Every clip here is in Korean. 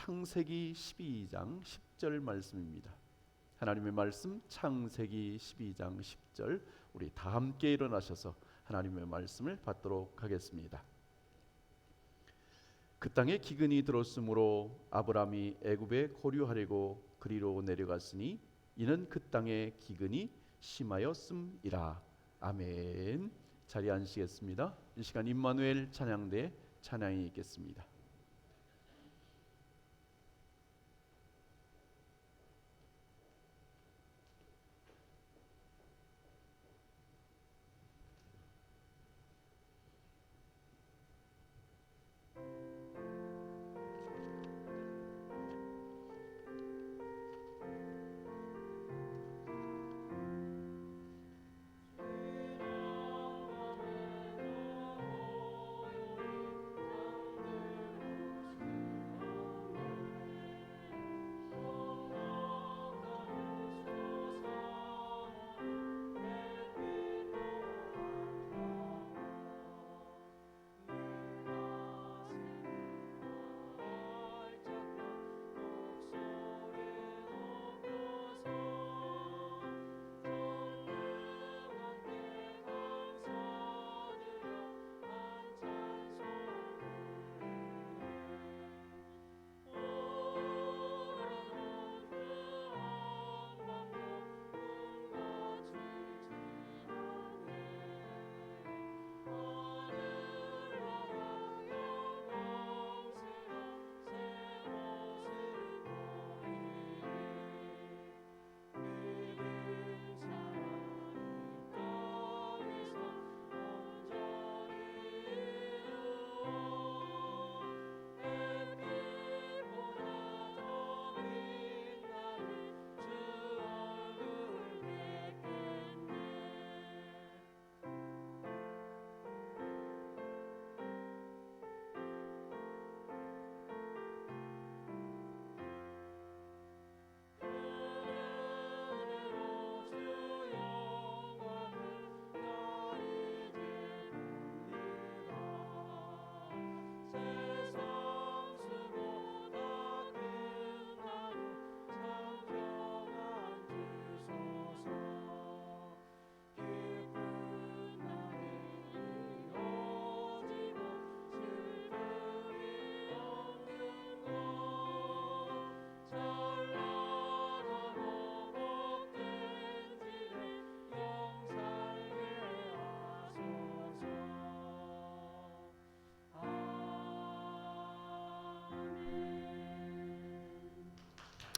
창세기 12장 10절 말씀입니다. 하나님의 말씀 창세기 12장 10절, 우리 다 함께 일어나셔서 하나님의 말씀을 받도록 하겠습니다. 그 땅에 기근이 들었으므로 아브람이 애굽에 거류하려고 그리로 내려갔으니 이는 그 땅에 기근이 심하였음이라. 아멘. 자리에 앉으시겠습니다. 이 시간 임마누엘 찬양대 찬양이 있겠습니다.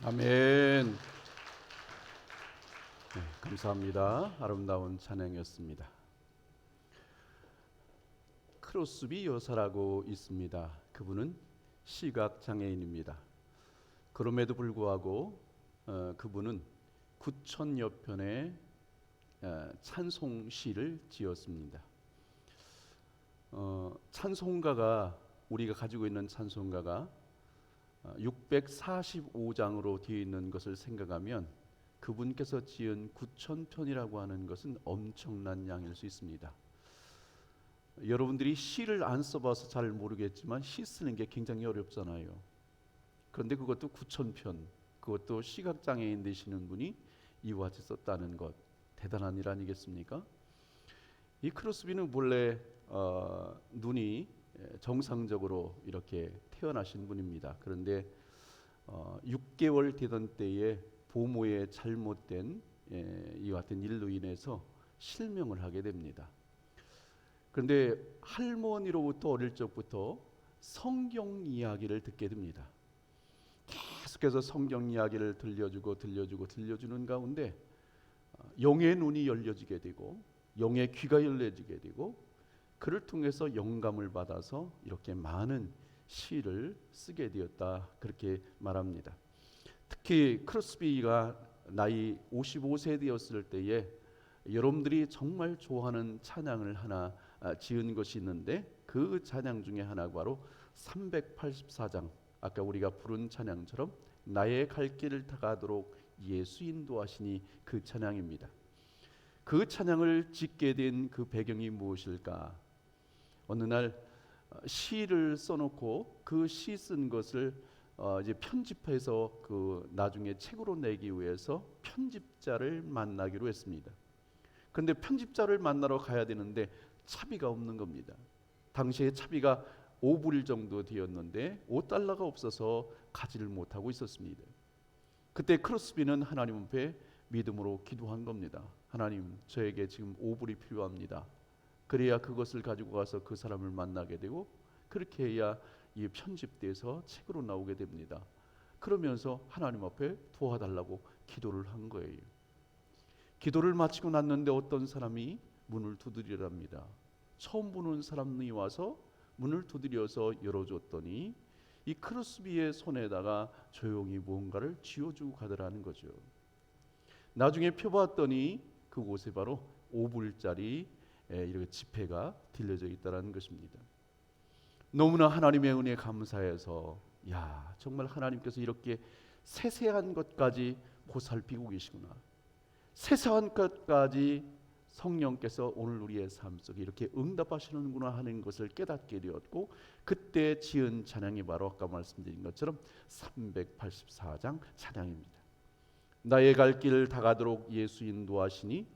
아멘. 네, 감사합니다. 아름다운 찬양이었습니다. 크로스비 여사라고 있습니다. 그분은 시각장애인입니다. 그럼에도 불구하고 그분은 9,000여 편의 찬송시를 지었습니다. 찬송가가, 우리가 가지고 있는 찬송가가 645장으로 되어 있는 것을 생각하면 그분께서 지은 9,000편이라고 하는 것은 엄청난 양일 수 있습니다. 여러분들이 시를 안 써봐서 잘 모르겠지만 시 쓰는 게 굉장히 어렵잖아요. 그런데 그것도 9,000편, 그것도 시각장애인 되시는 분이 이와 같이 썼다는 것, 대단한 일 아니겠습니까? 이 크로스비는 본래 눈이 정상적으로 이렇게 태어나신 분입니다. 그런데 6개월 되던 때에 부모의 잘못된 이와 같은 일로 인해서 실명을 하게 됩니다. 그런데 할머니로부터 어릴 적부터 성경 이야기를 듣게 됩니다. 계속해서 성경 이야기를 들려주는 가운데 영의 눈이 열려지게 되고 영의 귀가 열려지게 되고 그를 통해서 영감을 받아서 이렇게 많은 시를 쓰게 되었다, 그렇게 말합니다. 특히 크로스비가 나이 55세 되었을 때에 여러분들이 정말 좋아하는 찬양을 하나 지은 것이 있는데 그 찬양 중에 하나가 바로 384장, 아까 우리가 부른 찬양처럼 나의 갈 길을 다가도록 예수 인도하시니, 그 찬양입니다. 그 찬양을 짓게 된 그 배경이 무엇일까? 어느 날 시를 써놓고 그 시 쓴 것을 이제 편집해서 그 나중에 책으로 내기 위해서 편집자를 만나기로 했습니다. 그런데 편집자를 만나러 가야 되는데 차비가 없는 겁니다. 당시에 차비가 5불 정도 되었는데 5달러가 없어서 가지를 못하고 있었습니다. 그때 크로스비는 하나님 앞에 믿음으로 기도한 겁니다. 하나님, 저에게 지금 5불이 필요합니다. 그래야 그것을 가지고 가서 그 사람을 만나게 되고 그렇게 해야 이 편집돼서 책으로 나오게 됩니다. 그러면서 하나님 앞에 도와달라고 기도를 한 거예요. 기도를 마치고 났는데 어떤 사람이 문을 두드리랍니다. 처음 보는 사람이 와서 문을 두드려서 열어줬더니 이 크로스비의 손에다가 조용히 무언가를 쥐어주고 가더라는 거죠. 나중에 펴봤더니 그곳에 바로 5불짜리 이렇게 지폐가 들려져 있다는 것입니다. 너무나 하나님의 은혜에 감사해서 정말 하나님께서 이렇게 세세한 것까지 보살피고 계시구나. 세세한 것까지 성령께서 오늘 우리의 삶 속에 이렇게 응답하시는구나 하는 것을 깨닫게 되었고, 그때 지은 찬양이 바로 아까 말씀드린 것처럼 384장 찬양입니다. 나의 갈 길 다가도록 예수 인도하시니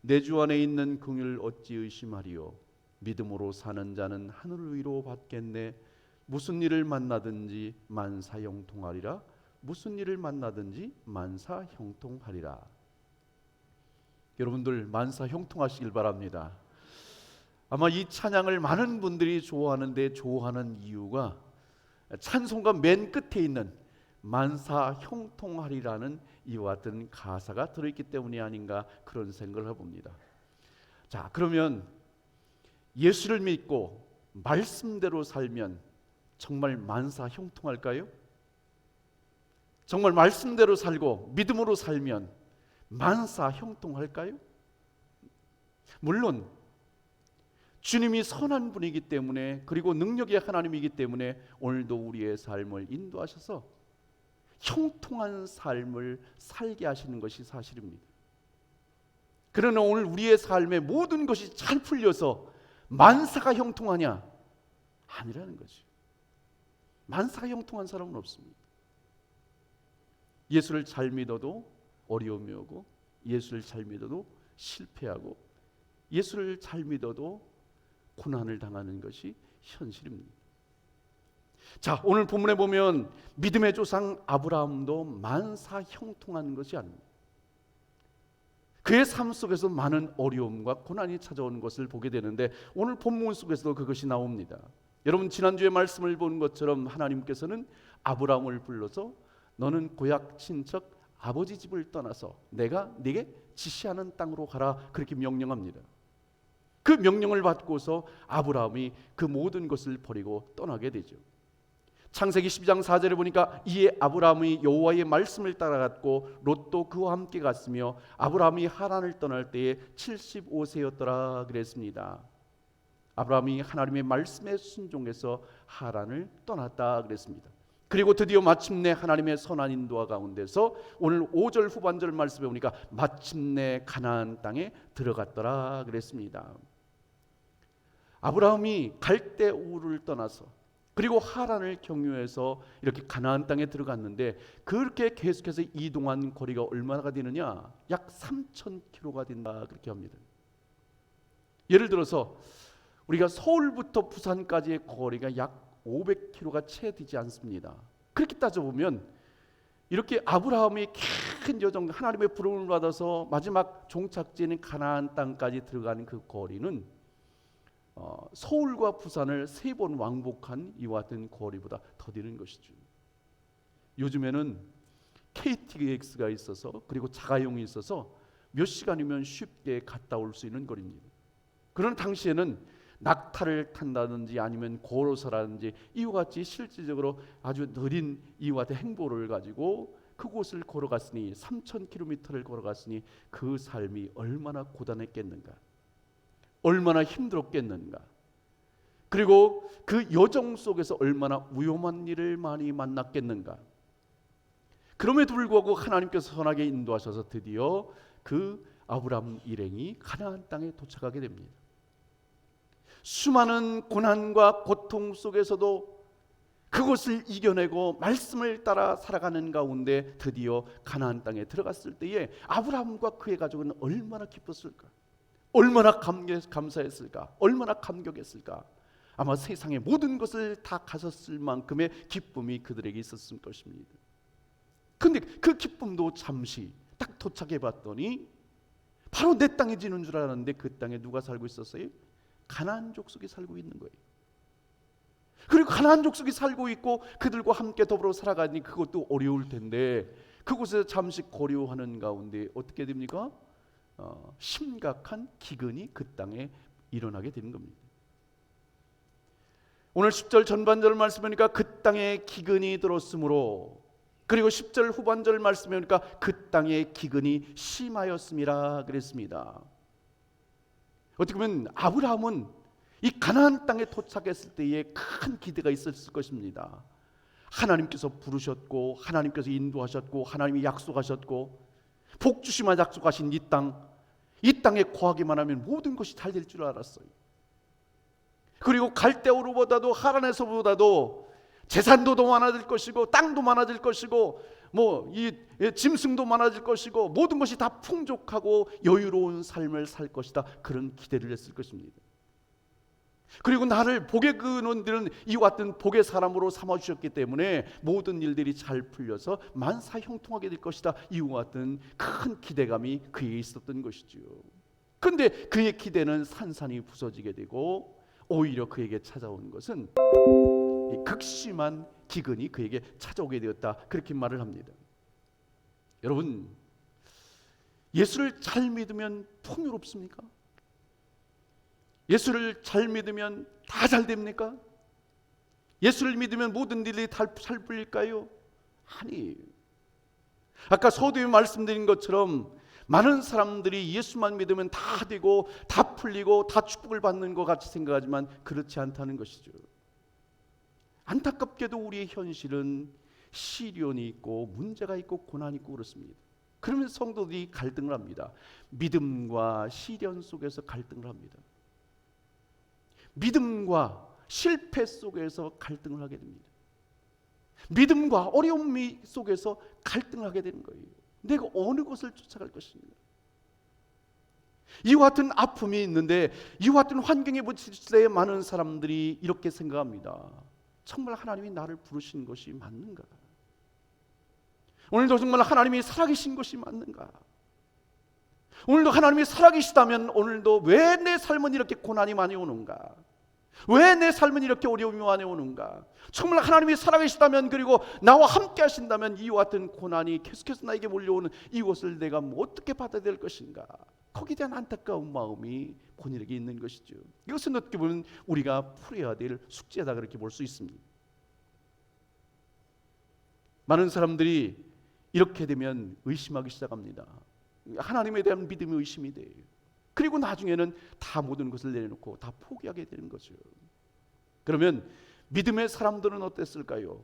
내 주 안에 있는 긍휼 어찌 의심하리요. 믿음으로 사는 자는 하늘 위로 받겠네. 무슨 일을 만나든지 만사 형통하리라. 무슨 일을 만나든지 만사 형통하리라. 여러분들 만사 형통하시길 바랍니다. 아마 이 찬양을 많은 분들이 좋아하는데 좋아하는 이유가 찬송가 맨 끝에 있는 만사 형통하리라는 이와 같은 가사가 들어있기 때문이 아닌가 그런 생각을 해봅니다. 자, 그러면 예수를 믿고 말씀대로 살면 정말 만사 형통할까요? 정말 말씀대로 살고 믿음으로 살면 만사 형통할까요? 물론 주님이 선한 분이기 때문에, 그리고 능력의 하나님이기 때문에 오늘도 우리의 삶을 인도하셔서 형통한 삶을 살게 하시는 것이 사실입니다. 그러나 오늘 우리의 삶의 모든 것이 잘 풀려서 만사가 형통하냐? 아니라는 거죠. 만사가 형통한 사람은 없습니다. 예수를 잘 믿어도 어려움이 오고, 예수를 잘 믿어도 실패하고, 예수를 잘 믿어도 고난을 당하는 것이 현실입니다. 자, 오늘 본문에 보면 믿음의 조상 아브라함도 만사 형통한 것이 아닙니다. 그의 삶 속에서 많은 어려움과 고난이 찾아오는 것을 보게 되는데, 오늘 본문 속에서도 그것이 나옵니다. 여러분, 지난주에 말씀을 본 것처럼 하나님께서는 아브라함을 불러서 너는 고향 친척 아버지 집을 떠나서 내가 네게 지시하는 땅으로 가라, 그렇게 명령합니다. 그 명령을 받고서 아브라함이 그 모든 것을 버리고 떠나게 되죠. 창세기 12장 4절에 보니까 이에 아브라함이 여호와의 말씀을 따라갔고 롯도 그와 함께 갔으며 아브라함이 하란을 떠날 때에 75세였더라 그랬습니다. 아브라함이 하나님의 말씀에 순종해서 하란을 떠났다 그랬습니다. 그리고 드디어 마침내 하나님의 선한 인도와 가운데서 오늘 5절 후반절 말씀에 보니까 마침내 가나안 땅에 들어갔더라 그랬습니다. 아브라함이 갈대 우르를 떠나서 그리고 하란을 경유해서 이렇게 가나안 땅에 들어갔는데, 그렇게 계속해서 이동한 거리가 얼마나 되느냐? 약 3,000km가 된다 그렇게 합니다. 예를 들어서 우리가 서울부터 부산까지의 거리가 약 500km가 채 되지 않습니다. 그렇게 따져보면 이렇게 아브라함이 긴 여정, 하나님의 부름을 받아서 마지막 종착지인 가나안 땅까지 들어가는 그 거리는 서울과 부산을 3번 왕복한 이와 같은 거리보다 더 되는 것이죠. 요즘에는 KTX가 있어서, 그리고 자가용이 있어서 몇 시간이면 쉽게 갔다 올 수 있는 거리입니다. 그런 당시에는 낙타를 탄다든지 아니면 걸어서라든지 이와 같이 실질적으로 아주 느린 이와 같은 행보를 가지고 그곳을 걸어갔으니, 3,000km를 걸어갔으니 그 삶이 얼마나 고단했겠는가, 얼마나 힘들었겠는가, 그리고 그 여정 속에서 얼마나 위험한 일을 많이 만났겠는가. 그럼에도 불구하고 하나님께서 선하게 인도하셔서 드디어 그 아브라함 일행이 가나안 땅에 도착하게 됩니다. 수많은 고난과 고통 속에서도 그것을 이겨내고 말씀을 따라 살아가는 가운데 드디어 가나안 땅에 들어갔을 때에 아브라함과 그의 가족은 얼마나 기뻤을까? 얼마나 감사했을까? 얼마나 감격했을까? 아마 세상의 모든 것을 다 가졌을 만큼의 기쁨이 그들에게 있었을 것입니다. 근데 그 기쁨도 잠시 딱 도착해 봤더니 바로 내 땅에 지는 줄 알았는데 그 땅에 누가 살고 있었어요? 가나안 족속이 살고 있는 거예요. 그리고 가나안 족속이 살고 있고 그들과 함께 더불어 살아가니 그것도 어려울 텐데 그곳에서 잠시 고려하는 가운데 어떻게 됩니까? 심각한 기근이 그 땅에 일어나게 되는 겁니다. 오늘 10절 전반절 말씀하니까 그 땅에 기근이 들었으므로, 그리고 10절 후반절 말씀하니까 그 땅에 기근이 심하였음이라 그랬습니다. 어떻게 보면 아브라함은 이 가나안 땅에 도착했을 때에 큰 기대가 있었을 것입니다. 하나님께서 부르셨고 하나님께서 인도하셨고 하나님이 약속하셨고 복 주시마 약속하신 이 땅에 거하기만 하면 모든 것이 잘 될 줄 알았어요. 그리고 갈대우르보다도 하란에서보다도 재산도 더 많아질 것이고 땅도 많아질 것이고 이 짐승도 많아질 것이고 모든 것이 다 풍족하고 여유로운 삶을 살 것이다. 그런 기대를 했을 것입니다. 그리고 나를 복의 근원들은 이와 같은 복의 사람으로 삼아주셨기 때문에 모든 일들이 잘 풀려서 만사형통하게 될 것이다. 이와 같은 큰 기대감이 그에게 있었던 것이죠. 그런데 그의 기대는 산산이 부서지게 되고 오히려 그에게 찾아온 것은 극심한 기근이 그에게 찾아오게 되었다. 그렇게 말을 합니다. 여러분, 예수를 잘 믿으면 풍요롭습니까? 예수를 잘 믿으면 다 잘 됩니까? 예수를 믿으면 모든 일이 잘 풀릴까요? 아니에요. 아까 서두에 말씀드린 것처럼 많은 사람들이 예수만 믿으면 다 되고 다 풀리고 다 축복을 받는 것 같이 생각하지만 그렇지 않다는 것이죠. 안타깝게도 우리의 현실은 시련이 있고 문제가 있고 고난이 있고 그렇습니다. 그러면 성도들이 갈등을 합니다. 믿음과 시련 속에서 갈등을 합니다. 믿음과 실패 속에서 갈등을 하게 됩니다. 믿음과 어려움 속에서 갈등을 하게 되는 거예요. 내가 어느 것을 쫓아갈 것인가? 이와 같은 아픔이 있는데 이와 같은 환경에 부딪힐 때 많은 사람들이 이렇게 생각합니다. 정말 하나님이 나를 부르신 것이 맞는가? 오늘도 정말 하나님이 살아계신 것이 맞는가? 오늘도 하나님이 살아계시다면 오늘도 왜 내 삶은 이렇게 고난이 많이 오는가? 왜 내 삶은 이렇게 어려움이 많이 오는가? 정말 하나님이 살아계시다면 그리고 나와 함께 하신다면 이와 같은 고난이 계속해서 나에게 몰려오는 이것을 내가 어떻게 받아야 될 것인가? 거기에 대한 안타까운 마음이 본인에게 있는 것이죠. 이것은 어떻게 보면 우리가 풀어야 될 숙제다 그렇게 볼 수 있습니다. 많은 사람들이 이렇게 되면 의심하기 시작합니다. 하나님에 대한 믿음이 의심이 돼요. 그리고 나중에는 다 모든 것을 내려놓고 다 포기하게 되는 거죠. 그러면 믿음의 사람들은 어땠을까요?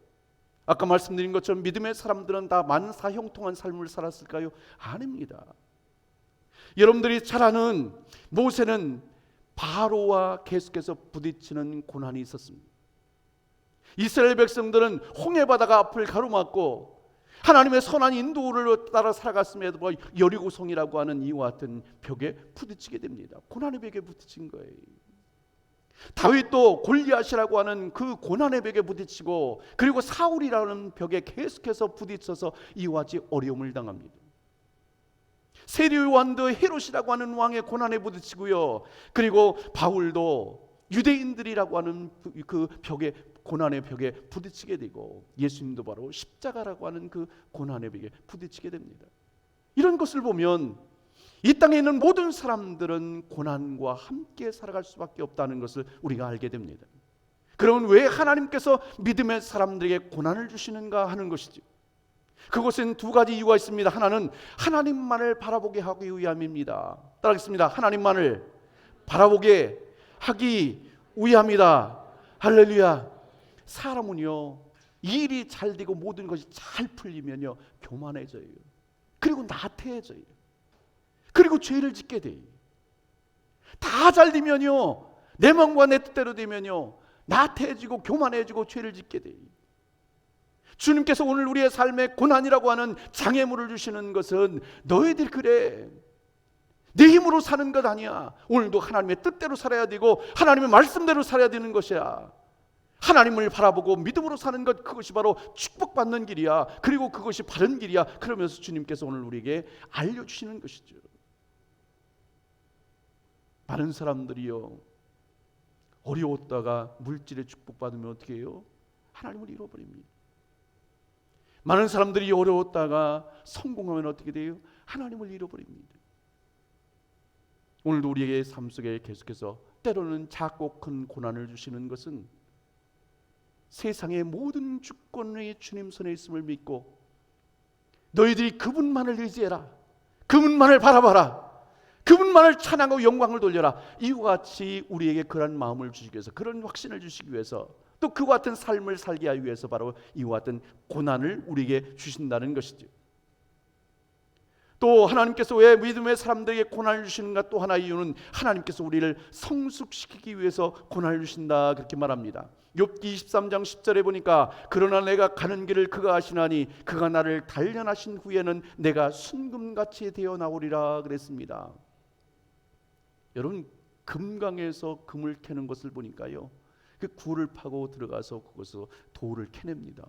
아까 말씀드린 것처럼 믿음의 사람들은 다 만사형통한 삶을 살았을까요? 아닙니다. 여러분들이 잘 아는 모세는 바로와 계속해서 부딪히는 고난이 있었습니다. 이스라엘 백성들은 홍해바다가 앞을 가로막고 하나님의 선한 인도를 따라 살아갔음에도 불구하고 여리고성이라고 하는 이와 같은 벽에 부딪히게 됩니다. 고난의 벽에 부딪힌 거예요. 다윗도 골리앗이라고 하는 그 고난의 벽에 부딪히고 그리고 사울이라는 벽에 계속해서 부딪혀서 이와 같이 어려움을 당합니다. 세리오 왕도 헤롯이라고 하는 왕의 고난에 부딪히고요. 그리고 바울도 유대인들이라고 하는 그 벽에 고난의 벽에 부딪히게 되고 예수님도 바로 십자가라고 하는 그 고난의 벽에 부딪히게 됩니다. 이런 것을 보면 이 땅에 있는 모든 사람들은 고난과 함께 살아갈 수밖에 없다는 것을 우리가 알게 됩니다. 그러면 왜 하나님께서 믿음의 사람들에게 고난을 주시는가 하는 것이죠. 그것은 두 가지 이유가 있습니다. 하나는 하나님만을 바라보게 하기 위함입니다. 따라하겠습니다. 하나님만을 바라보게 하기 위함이다. 할렐루야. 사람은요, 일이 잘 되고 모든 것이 잘 풀리면요 교만해져요. 그리고 나태해져요. 그리고 죄를 짓게 돼요. 다 잘 되면요 내 마음과 내 뜻대로 되면요 나태해지고 교만해지고 죄를 짓게 돼요. 주님께서 오늘 우리의 삶에 고난이라고 하는 장애물을 주시는 것은 너희들 그래, 내 힘으로 사는 것 아니야. 오늘도 하나님의 뜻대로 살아야 되고 하나님의 말씀대로 살아야 되는 것이야. 하나님을 바라보고 믿음으로 사는 것, 그것이 바로 축복받는 길이야. 그리고 그것이 바른 길이야. 그러면서 주님께서 오늘 우리에게 알려주시는 것이죠. 많은 사람들이요, 어려웠다가 물질의 축복받으면 어떻게 해요? 하나님을 잃어버립니다. 많은 사람들이 어려웠다가 성공하면 어떻게 돼요? 하나님을 잃어버립니다. 오늘도 우리에게 삶 속에 계속해서 때로는 작고 큰 고난을 주시는 것은 세상의 모든 주권의 주님 손에 있음을 믿고 너희들이 그분만을 의지해라, 그분만을 바라봐라, 그분만을 찬양하고 영광을 돌려라, 이와 같이 우리에게 그런 마음을 주시기 위해서, 그런 확신을 주시기 위해서, 또 그와 같은 삶을 살게 하기 위해서 바로 이와 같은 고난을 우리에게 주신다는 것이죠. 또 하나님께서 왜 믿음의 사람들에게 고난을 주시는가, 또 하나의 이유는 하나님께서 우리를 성숙시키기 위해서 고난을 주신다, 그렇게 말합니다. 욥기 23장 10절에 보니까 그러나 내가 가는 길을 그가 아시나니 그가 나를 단련하신 후에는 내가 순금같이 되어 나오리라 그랬습니다. 여러분, 금강에서 금을 캐는 것을 보니까요, 그 굴을 파고 들어가서 거기서 돌을 캐냅니다.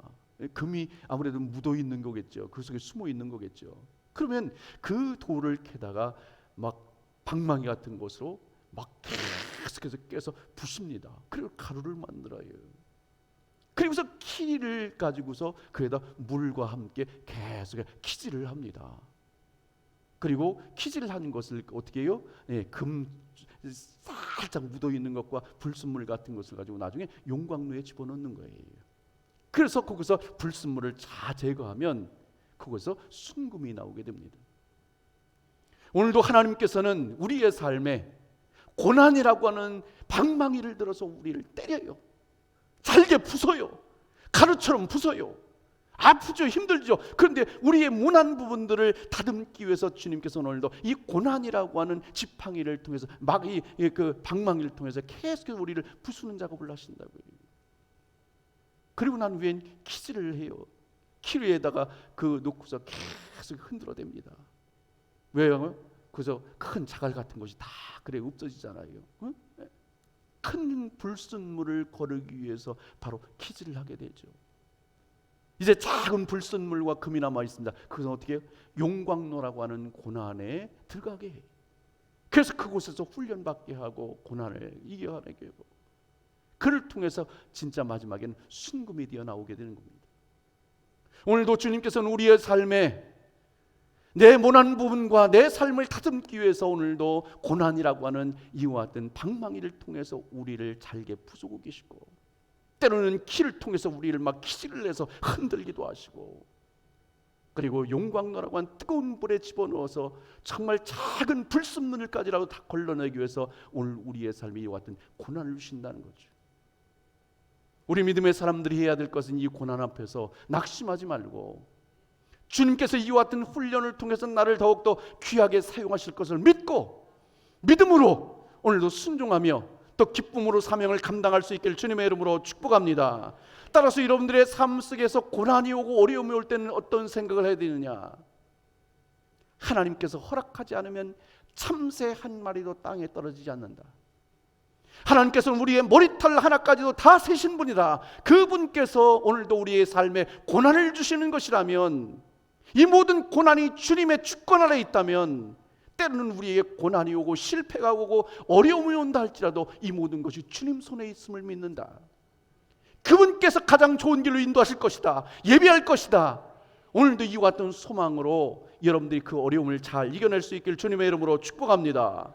금이 아무래도 묻어 있는 거겠죠. 그 속에 숨어 있는 거겠죠. 그러면 그 돌을 캐다가 막 방망이 같은 것으로 막 계속해서 깨서 부십니다. 그리고 가루를 만들어요. 그리고서 키를 가지고서 그에다 물과 함께 계속 키질을 합니다. 그리고 키질을 하는 것을 어떻게 해요? 금 살짝 묻어 있는 것과 불순물 같은 것을 가지고 나중에 용광로에 집어넣는 거예요. 그래서 거기서 불순물을 다 제거하면 거기서 순금이 나오게 됩니다. 오늘도 하나님께서는 우리의 삶에 고난이라고 하는 방망이를 들어서 우리를 때려요. 잘게 부숴요. 가루처럼 부숴요. 아프죠, 힘들죠. 그런데 우리의 모난 부분들을 다듬기 위해서 주님께서 오늘도 이 고난이라고 하는 지팡이를 통해서 막 그 방망이를 통해서 계속 우리를 부수는 작업을 하신다고요. 그리고 난 후엔 키질을 해요. 키위에다가 그 놓고서 계속 흔들어댑니다. 왜요? 그래서 큰 자갈 같은 것이 다 그래 없어지잖아요. 응? 큰 불순물을 거르기 위해서 바로 키질을 하게 되죠. 이제 작은 불순물과 금이 남아 있습니다. 그것은 어떻게 해요? 용광로라고 하는 고난에 들어가게 해요. 그래서 그곳에서 훈련받게 하고 고난을 이겨내게 하고, 그를 통해서 진짜 마지막에는 순금이 되어 나오게 되는 겁니다. 오늘도 주님께서는 우리의 삶에 내 모난 부분과 내 삶을 다듬기 위해서 오늘도 고난이라고 하는 이와 같은 방망이를 통해서 우리를 잘게 부수고 계시고, 때로는 키를 통해서 우리를 막 키질을 해서 흔들기도 하시고, 그리고 용광로라고 하는 뜨거운 불에 집어넣어서 정말 작은 불순물까지라도 다 걸러내기 위해서 오늘 우리의 삶에 이와 같은 고난을 주신다는 거죠. 우리 믿음의 사람들이 해야 될 것은 이 고난 앞에서 낙심하지 말고 주님께서 이와 같은 훈련을 통해서 나를 더욱더 귀하게 사용하실 것을 믿고 믿음으로 오늘도 순종하며 또 기쁨으로 사명을 감당할 수 있기를 주님의 이름으로 축복합니다. 따라서 여러분들의 삶 속에서 고난이 오고 어려움이 올 때는 어떤 생각을 해야 되느냐? 하나님께서 허락하지 않으면 참새 한 마리도 땅에 떨어지지 않는다. 하나님께서는 우리의 머리털 하나까지도 다 세신 분이다. 그분께서 오늘도 우리의 삶에 고난을 주시는 것이라면, 이 모든 고난이 주님의 주권 아래 있다면, 때로는 우리에게 고난이 오고 실패가 오고 어려움이 온다 할지라도 이 모든 것이 주님 손에 있음을 믿는다. 그분께서 가장 좋은 길로 인도하실 것이다. 예비할 것이다. 오늘도 이와 같은 소망으로 여러분들이 그 어려움을 잘 이겨낼 수 있기를 주님의 이름으로 축복합니다.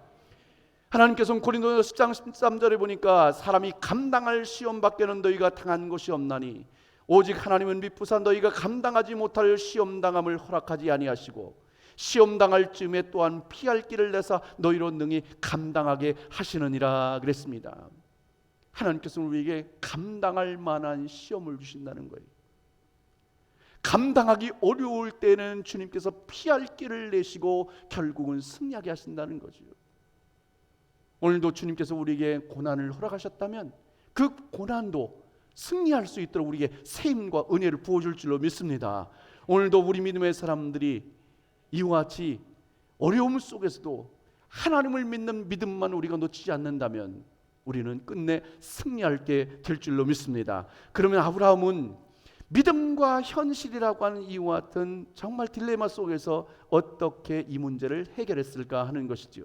하나님께서는 고린도서 10장 13절에 보니까 사람이 감당할 시험 밖에는 너희가 당한 것이 없나니 오직 하나님은 미쁘사 너희가 감당하지 못할 시험 당함을 허락하지 아니하시고 시험 당할 즈음에 또한 피할 길을 내사 너희로 능히 감당하게 하시느니라 그랬습니다. 하나님께서는 우리에게 감당할 만한 시험을 주신다는 거예요. 감당하기 어려울 때는 주님께서 피할 길을 내시고 결국은 승리하게 하신다는 거죠. 오늘도 주님께서 우리에게 고난을 허락하셨다면 그 고난도 승리할 수 있도록 우리에게 세임과 은혜를 부어줄 줄로 믿습니다. 오늘도 우리 믿음의 사람들이 이와 같이 어려움 속에서도 하나님을 믿는 믿음만 우리가 놓치지 않는다면 우리는 끝내 승리하게 될 줄로 믿습니다. 그러면 아브라함은 믿음과 현실이라고 하는 이와 같은 정말 딜레마 속에서 어떻게 이 문제를 해결했을까 하는 것이죠.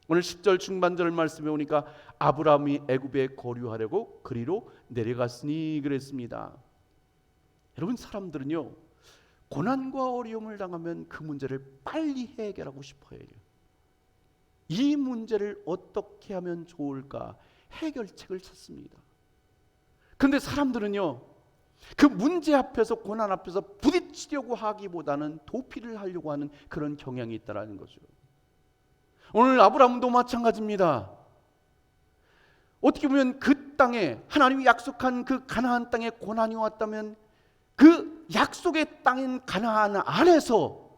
오늘 10절 중반절 말씀에 보니까 아브라함이 애굽에 거류하려고 그리로 내려갔으니 그랬습니다. 여러분, 사람들은요, 고난과 어려움을 당하면 그 문제를 빨리 해결하고 싶어 해요. 이 문제를 어떻게 하면 좋을까 해결책을 찾습니다. 그런데 사람들은요, 그 문제 앞에서, 고난 앞에서 부딪히려고 하기보다는 도피를 하려고 하는 그런 경향이 있다는 거죠. 오늘 아브라함도 마찬가지입니다. 어떻게 보면 그 땅에, 하나님이 약속한 그 가나안 땅에 고난이 왔다면 그 약속의 땅인 가나안 안에서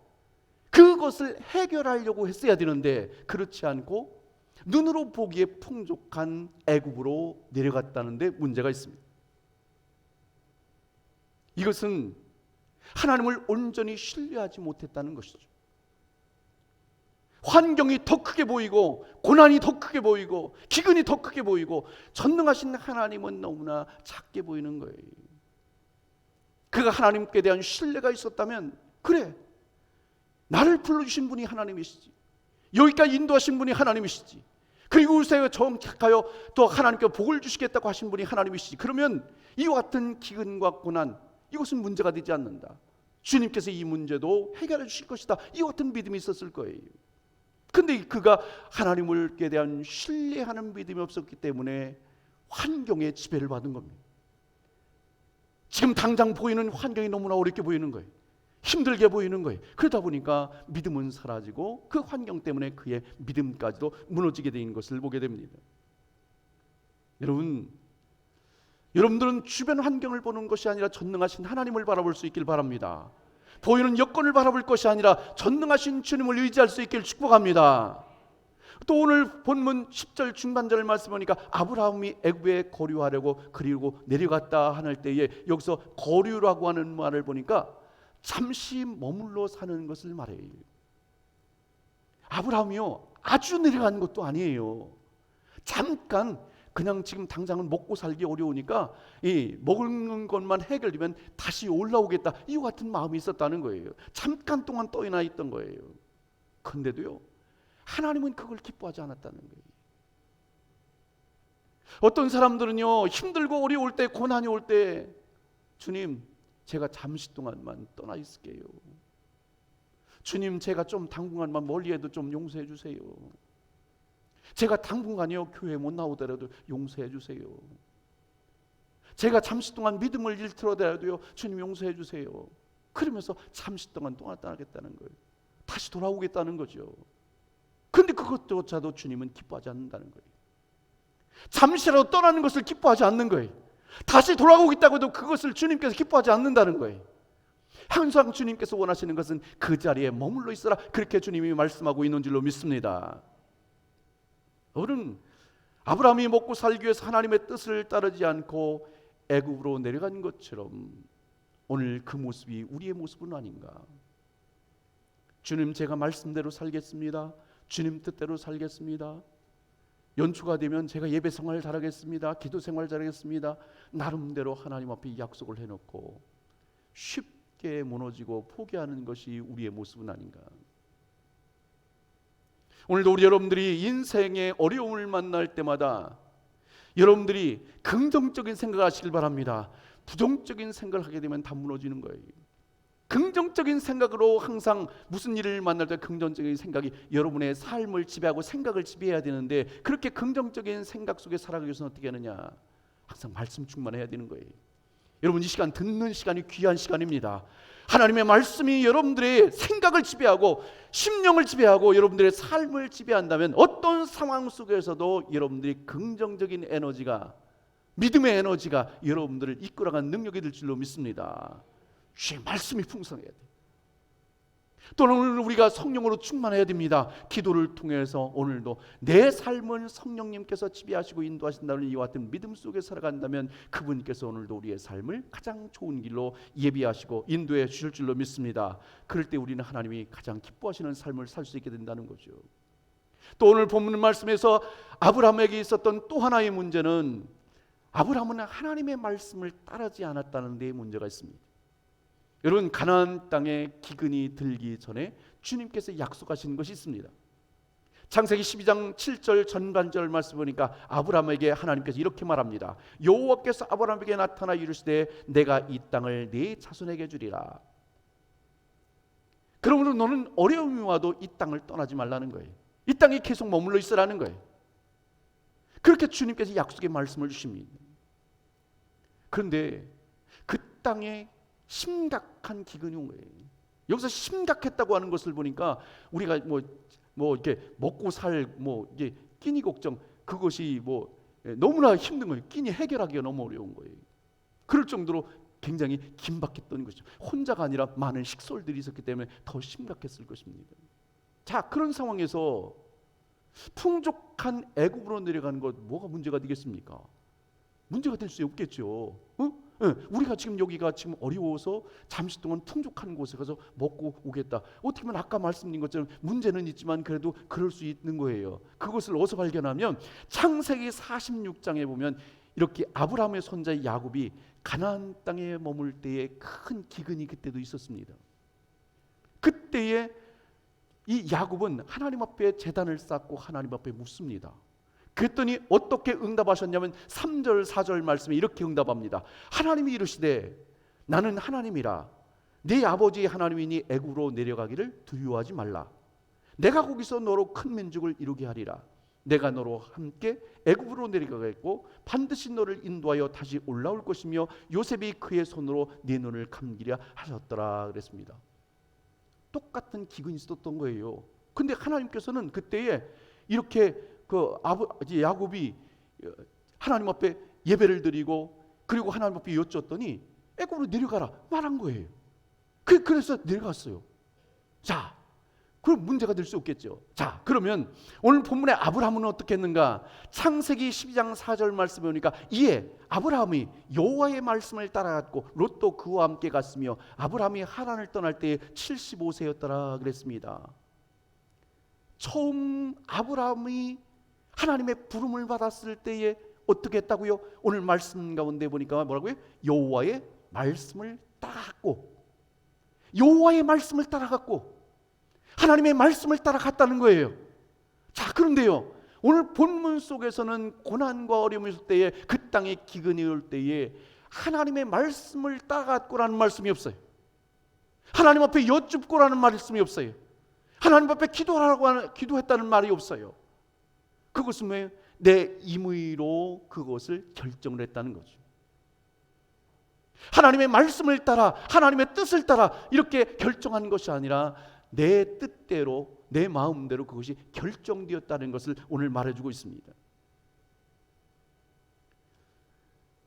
그것을 해결하려고 했어야 되는데 그렇지 않고 눈으로 보기에 풍족한 애굽으로 내려갔다는 데 문제가 있습니다. 이것은 하나님을 온전히 신뢰하지 못했다는 것이죠. 환경이 더 크게 보이고 고난이 더 크게 보이고 기근이 더 크게 보이고 전능하신 하나님은 너무나 작게 보이는 거예요. 그가 하나님께 대한 신뢰가 있었다면, 그래, 나를 불러주신 분이 하나님이시지, 여기까지 인도하신 분이 하나님이시지, 그리고 우리에게 정착하여 또 하나님께 복을 주시겠다고 하신 분이 하나님이시지, 그러면 이와 같은 기근과 고난, 이것은 문제가 되지 않는다, 주님께서 이 문제도 해결해 주실 것이다, 이와 같은 믿음이 있었을 거예요. 근데 그가 하나님께 대한 신뢰하는 믿음이 없었기 때문에 환경의 지배를 받은 겁니다. 지금 당장 보이는 환경이 너무나 어렵게 보이는 거예요. 힘들게 보이는 거예요. 그러다 보니까 믿음은 사라지고 그 환경 때문에 그의 믿음까지도 무너지게 된 것을 보게 됩니다. 여러분들은 주변 환경을 보는 것이 아니라 전능하신 하나님을 바라볼 수 있길 바랍니다. 보이는 여건을 바라볼 것이 아니라 전능하신 주님을 의지할 수 있길 축복합니다. 또 오늘 본문 10절 중반절 말씀 보니까 아브라함이 애굽에 거류하려고 그리고 내려갔다 하는 때에 여기서 거류라고 하는 말을 보니까 잠시 머물러 사는 것을 말해요. 아브라함이요, 아주 내려간 것도 아니에요. 잠깐, 그냥 지금 당장은 먹고 살기 어려우니까 이 먹는 것만 해결되면 다시 올라오겠다, 이와 같은 마음이 있었다는 거예요. 잠깐 동안 떠나 있던 거예요. 그런데도요, 하나님은 그걸 기뻐하지 않았다는 거예요. 어떤 사람들은요, 힘들고 어려울 때, 고난이 올 때, 주님, 제가 잠시 동안만 떠나 있을게요. 주님, 제가 좀 당분간만 멀리해도 좀 용서해 주세요. 제가 당분간요 교회 못 나오더라도 용서해 주세요. 제가 잠시 동안 믿음을 잃더라도요 주님 용서해 주세요. 그러면서 잠시 동안 떠나겠다는 거예요. 다시 돌아오겠다는 거죠. 그런데 그것조차도 주님은 기뻐하지 않는다는 거예요. 잠시라도 떠나는 것을 기뻐하지 않는 거예요. 다시 돌아오겠다고 해도 그것을 주님께서 기뻐하지 않는다는 거예요. 항상 주님께서 원하시는 것은 그 자리에 머물러 있어라, 그렇게 주님이 말씀하고 있는 줄로 믿습니다. 아브라함이 먹고 살기 위해서 하나님의 뜻을 따르지 않고 애굽으로 내려간 것처럼 오늘 그 모습이 우리의 모습은 아닌가. 주님, 제가 말씀대로 살겠습니다. 주님 뜻대로 살겠습니다. 연초가 되면 제가 예배 생활 잘하겠습니다. 기도 생활 잘하겠습니다. 나름대로 하나님 앞에 약속을 해놓고 쉽게 무너지고 포기하는 것이 우리의 모습은 아닌가. 오늘도 우리 여러분들이 인생의 어려움을 만날 때마다 여러분들이 긍정적인 생각을 하시길 바랍니다. 부정적인 생각을 하게 되면 다 무너지는 거예요. 긍정적인 생각으로 항상 무슨 일을 만날 때 긍정적인 생각이 여러분의 삶을 지배하고 생각을 지배해야 되는데, 그렇게 긍정적인 생각 속에 살아가기 위해서는 어떻게 하느냐, 항상 말씀 충만해야 되는 거예요. 여러분, 이 시간 듣는 시간이 귀한 시간입니다. 하나님의 말씀이 여러분들의 생각을 지배하고 심령을 지배하고 여러분들의 삶을 지배한다면 어떤 상황 속에서도 여러분들이 긍정적인 에너지가, 믿음의 에너지가 여러분들을 이끌어가는 능력이 될 줄로 믿습니다. 주의 말씀이 풍성해야 돼요. 또는 오늘 우리가 성령으로 충만해야 됩니다. 기도를 통해서 오늘도 내 삶은 성령님께서 지배하시고 인도하신다는 이와 같은 믿음 속에 살아간다면 그분께서 오늘도 우리의 삶을 가장 좋은 길로 예비하시고 인도해 주실 줄로 믿습니다. 그럴 때 우리는 하나님이 가장 기뻐하시는 삶을 살 수 있게 된다는 거죠. 또 오늘 본문 말씀에서 아브라함에게 있었던 또 하나의 문제는 아브라함은 하나님의 말씀을 따르지 않았다는 데 문제가 있습니다. 여러분, 가나안 땅에 기근이 들기 전에 주님께서 약속하신 것이 있습니다. 창세기 12장 7절 전반절 말씀 보니까 아브라함에게 하나님께서 이렇게 말합니다. 여호와께서 아브라함에게 나타나 이르시되 내가 이 땅을 네 자손에게 주리라. 그러므로 너는 어려움이 와도 이 땅을 떠나지 말라는 거예요. 이 땅에 계속 머물러 있으라는 거예요. 그렇게 주님께서 약속의 말씀을 주십니다. 그런데 그 땅에 심각한 기근이 온 거예요. 여기서 심각했다고 하는 것을 보니까 우리가 뭐 이렇게 먹고 살 이게 끼니 걱정 그것이 너무나 힘든 거예요. 끼니 해결하기가 너무 어려운 거예요. 그럴 정도로 굉장히 긴박했던 것이죠. 혼자가 아니라 많은 식솔들이 있었기 때문에 더 심각했을 것입니다. 자, 그런 상황에서 풍족한 애굽으로 내려가는 것 뭐가 문제가 되겠습니까? 문제가 될 수 없겠죠. 우리가 지금 여기가 지금 어려워서 잠시 동안 풍족한 곳에 가서 먹고 오겠다. 어떻게 보면 아까 말씀드린 것처럼 문제는 있지만 그래도 그럴 수 있는 거예요. 그것을 어디서 발견하면 창세기 46장에 보면 이렇게 아브라함의 손자 야곱이 가나안 땅에 머물 때에 큰 기근이 그때도 있었습니다. 그때에 이 야곱은 하나님 앞에 제단을 쌓고 하나님 앞에 묻습니다. 그랬더니 어떻게 응답하셨냐면 3절 4절 말씀에 이렇게 응답합니다. 하나님이 이르시되 나는 하나님이라 네 아버지 하나님이니 애굽으로 내려가기를 두려워하지 말라. 내가 거기서 너로 큰 민족을 이루게 하리라. 내가 너로 함께 애굽으로 내려가겠고 반드시 너를 인도하여 다시 올라올 것이며 요셉이 그의 손으로 네 눈을 감기려 하셨더라 그랬습니다. 똑같은 기근이 있었던 거예요. 근데 하나님께서는 그때에 이렇게 야곱이 하나님 앞에 예배를 드리고 그리고 하나님 앞에 여쭈었더니 애굽으로 내려가라 말한 거예요. 그래서 내려갔어요. 자, 그럼 문제가 될 수 없겠죠. 자, 그러면 오늘 본문의 아브라함은 어떻게 했는가? 창세기 12장 4절 말씀에 보니까 이에 아브라함이 여호와의 말씀을 따라갔고 롯도 그와 함께 갔으며 아브라함이 하란을 떠날 때에 75세였더라 그랬습니다. 처음 아브라함이 하나님의 부름을 받았을 때에 어떻게 했다고요? 오늘 말씀 가운데 보니까 뭐라고요? 여호와의 말씀을 따라갔고 여호와의 말씀을 따라갔고 하나님의 말씀을 따라갔다는 거예요. 자, 그런데요, 오늘 본문 속에서는 고난과 어려움이 있을 때에 그 땅에 기근이 올 때에 하나님의 말씀을 따라갔고라는 말씀이 없어요. 하나님 앞에 여쭙고라는 말씀이 없어요. 하나님 앞에 기도했다는 말이 없어요. 그것은 왜? 내 임의로 그것을 결정을 했다는 거죠. 하나님의 말씀을 따라 하나님의 뜻을 따라 이렇게 결정한 것이 아니라 내 뜻대로 내 마음대로 그것이 결정되었다는 것을 오늘 말해주고 있습니다.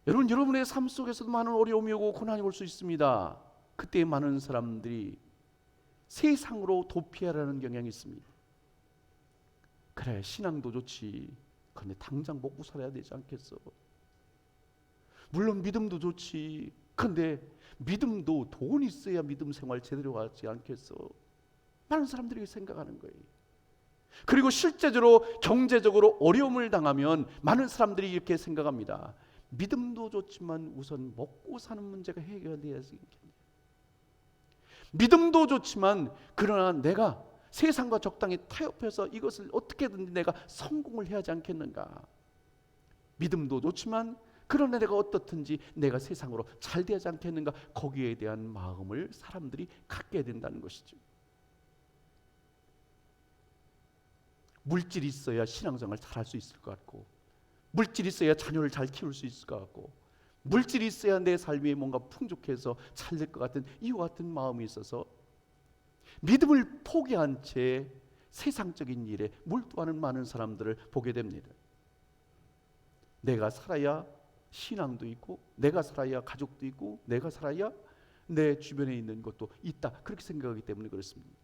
여러분의 삶 속에서도 많은 어려움이 오고 고난이 올 수 있습니다. 그때 많은 사람들이 세상으로 도피하려는 경향이 있습니다. 그래, 신앙도 좋지. 그런데 당장 먹고 살아야 되지 않겠어? 물론 믿음도 좋지. 그런데 믿음도 돈 있어야 믿음 생활 제대로 하지 않겠어? 많은 사람들이 생각하는 거예요. 그리고 실제적으로 경제적으로 어려움을 당하면 많은 사람들이 이렇게 생각합니다. 믿음도 좋지만 우선 먹고 사는 문제가 해결돼야지. 믿음도 좋지만 그러나 내가 세상과 적당히 타협해서 이것을 어떻게든 내가 성공을 해야 하지 않겠는가. 믿음도 좋지만 그러나 내가 어떻든지 내가 세상으로 잘 되지 않겠는가. 거기에 대한 마음을 사람들이 갖게 된다는 것이죠. 물질이 있어야 신앙생활 잘할 수 있을 것 같고, 물질이 있어야 자녀를 잘 키울 수 있을 것 같고, 물질이 있어야 내 삶이 뭔가 풍족해서 잘 될 것 같은 이와 같은 마음이 있어서 믿음을 포기한 채 세상적인 일에 몰두하는 많은 사람들을 보게 됩니다. 내가 살아야 신앙도 있고, 내가 살아야 가족도 있고, 내가 살아야 내 주변에 있는 것도 있다, 그렇게 생각하기 때문에 그렇습니다.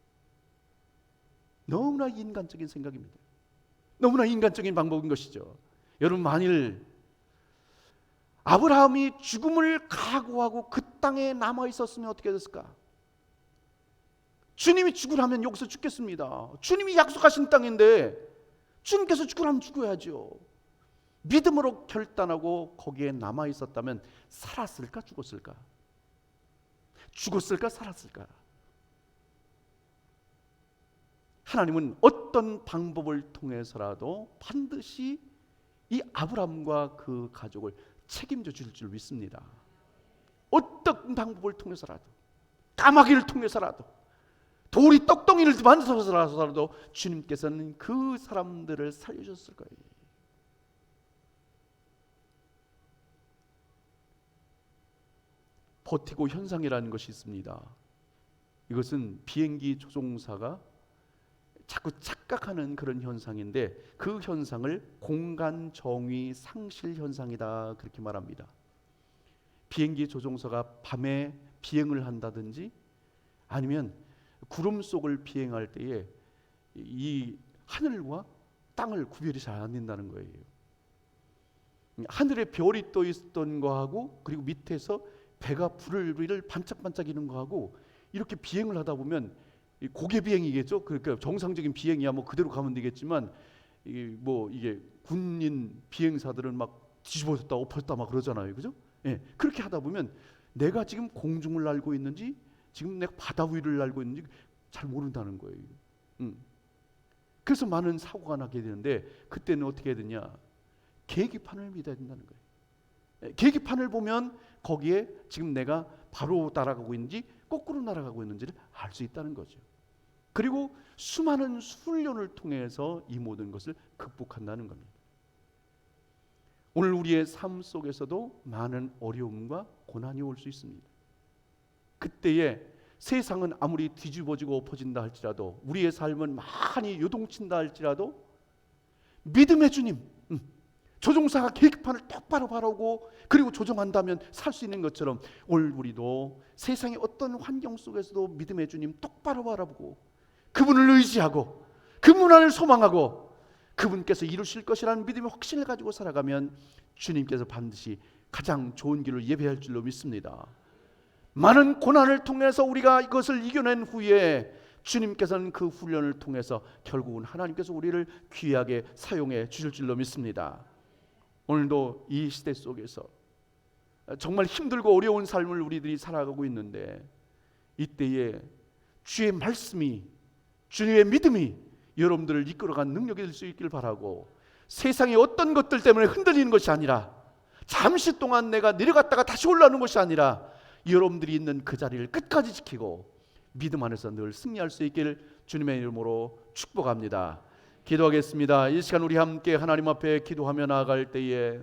너무나 인간적인 생각입니다. 너무나 인간적인 방법인 것이죠. 여러분, 만일 아브라함이 죽음을 각오하고 그 땅에 남아 있었으면 어떻게 됐을까? 주님이 죽으라면 여기서 죽겠습니다. 주님이 약속하신 땅인데 주님께서 죽으라면 죽어야죠. 믿음으로 결단하고 거기에 남아 있었다면 살았을까, 죽었을까? 죽었을까, 살았을까? 하나님은 어떤 방법을 통해서라도 반드시 이 아브라함과 그 가족을 책임져 줄 줄 믿습니다. 어떤 방법을 통해서라도, 까마귀를 통해서라도, 돌이 떡덩이를 만들어서라도 주님께서는 그 사람들을 살려줬을 거예요. 버티고 현상이라는 것이 있습니다. 이것은 비행기 조종사가 자꾸 착각하는 그런 현상인데, 그 현상을 공간 정의 상실 현상이다, 그렇게 말합니다. 비행기 조종사가 밤에 비행을 한다든지 아니면 구름 속을 비행할 때에 이 하늘과 땅을 구별이 잘 안 된다는 거예요. 하늘에 별이 떠 있던 거하고 그리고 밑에서 배가 불을 반짝반짝이는 거하고 이렇게 비행을 하다 보면 고개 비행이겠죠. 그러니까 정상적인 비행이야 뭐 그대로 가면 되겠지만 이게 군인 비행사들은 막 뒤집어졌다 엎었다 막 그러잖아요, 그죠? 예, 그렇게 하다 보면 내가 지금 공중을 날고 있는지 지금 내가 바다 위를 날고 있는지 잘 모른다는 거예요. 그래서 많은 사고가 나게 되는데, 그때는 어떻게 해야 되냐? 계기판을 믿어야 된다는 거예요. 계기판을 보면 거기에 지금 내가 바로 날아가고 있는지 거꾸로 날아가고 있는지를 알 수 있다는 거죠. 그리고 수많은 훈련을 통해서 이 모든 것을 극복한다는 겁니다. 오늘 우리의 삶 속에서도 많은 어려움과 고난이 올 수 있습니다. 그때에 세상은 아무리 뒤집어지고 엎어진다 할지라도, 우리의 삶은 많이 요동친다 할지라도 믿음의 주님, 조종사가 계기판을 똑바로 바라고 그리고 조정한다면 살 수 있는 것처럼 오늘 우리도 세상의 어떤 환경 속에서도 믿음의 주님 똑바로 바라보고 그분을 의지하고 그분을 소망하고 그분께서 이루실 것이라는 믿음의 확신을 가지고 살아가면 주님께서 반드시 가장 좋은 길을 예배할 줄로 믿습니다. 많은 고난을 통해서 우리가 이것을 이겨낸 후에 주님께서는 그 훈련을 통해서 결국은 하나님께서 우리를 귀하게 사용해 주실 줄로 믿습니다. 오늘도 이 시대 속에서 정말 힘들고 어려운 삶을 우리들이 살아가고 있는데, 이때에 주의 말씀이, 주님의 믿음이 여러분들을 이끌어간 능력이 될 수 있기를 바라고, 세상의 어떤 것들 때문에 흔들리는 것이 아니라, 잠시 동안 내가 내려갔다가 다시 올라오는 것이 아니라 여러분들이 있는 그 자리를 끝까지 지키고 믿음 안에서 늘 승리할 수 있기를 주님의 이름으로 축복합니다. 기도하겠습니다. 이 시간 우리 함께 하나님 앞에 기도하며 나아갈 때에